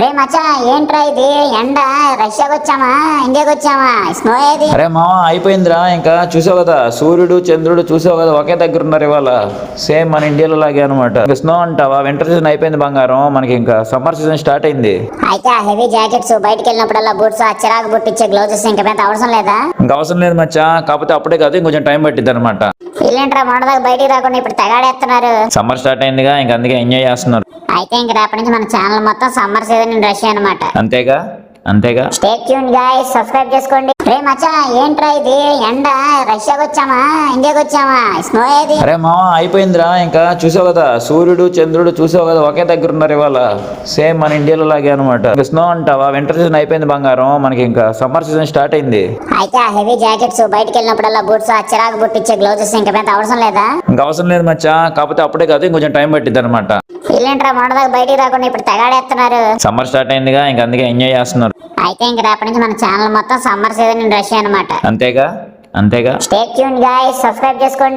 రే మచ్చా ఏంట్రా ఇది ఎండ రష్యాకి వచ్చామా ఇండియాకి వచ్చామా స్నో ఏది? అరే మామ అయిపోయిందిరా. ఇంకా చూసావు కదా సూర్యుడు చంద్రుడు చూసావు కదా ఒకే దగ్గర ఉన్నారు ఇవాళ. సేమ్ మన ఇండియాలో లాగే అనమాట. స్నో అంటావా, వింటర్ సీజన్ అయిపోయింది బంగారం. మనకి ఇంకా సమ్మర్ సీజన్ స్టార్ట్ అయింది. అయితే ఆ హెవీ జాకెట్స్ బయటకు వెళ్ళినప్పుడల్లా బూట్స్ ఆ చిరాకు బుట్టిచ్చే గ్లౌజెస్ ఇంకా పెద్ద అవసరం లేదా? ఇంకా అవసరం లేదు మచ్చా, కాకపోతే అప్పుడే కాదు ఇంకొంచెం టైం పట్టిద్ది అనమాట. వీళ్ళేంట్రా మొన్నదాకా బయటికి రాకుండా ఇప్పుడు తెగాడేస్తున్నారు. సమ్మర్ స్టార్ట్ అయిందిగా, ఇంకా అందుకే ఎంజాయ్ చేస్తున్నారు. అయితే ఇంక రేపటి నుంచి మన ఛానల్ మొత్తం సమ్మర్ సీజన్ ఇన్ రష్యా అనమాట. అంతేగా అంతేగా. స్టే ట్యూన్ గైస్, సబ్స్క్రైబ్ చేసుకోండి. రే మచ్చా ఏంట్రా ఇది ఎండ రష్యాకి వచ్చామా ఇండియాకి వచ్చామా స్నో ఏది? అరే మామ అయిపోయిందిరా. ఇంకా చూసావు కదా సూర్యుడు చంద్రుడు చూసావు కదా ఒకే దగ్గర ఉన్నారు ఇవాళ. సేమ్ మన ఇండియాలో లాగే అనమాట. స్నో అంటావా, వింటర్ సీజన్ అయిపోయింది బంగారం. మనకి ఇంకా సమ్మర్ సీజన్ స్టార్ట్ అయింది. అయితే ఆ హెవీ జాకెట్స్ బయటకు వెళ్ళినప్పుడల్లా బూట్స్ ఆ చిరాకు బుట్టిచ్చే గ్లౌజెస్ ఇంకా పెద్ద అవసరం లేదా? ఇంకా అవసరం లేదు మచ్చా, కాకపోతే అప్పుడే కాదు ఇంకొంచెం టైం పట్టిద్ది అనమాట. వీళ్ళేంట్రా మొన్నదాకా బయటికి రాకుండా ఇప్పుడు తెగాడేస్తున్నారు. సమ్మర్ స్టార్ట్ అయిందిగా, ఇంకా అందుకే ఎంజాయ్ చేస్తున్నారు. అయితే ఇంక రేపటి నుంచి మన ఛానల్ మొత్తం సమ్మర్ సీజన్ ఇన్ రష్యా అనమాట. అంతేగా అంతేగా. స్టే ట్యూన్ గైస్, సబ్స్క్రైబ్ చేసుకోండి.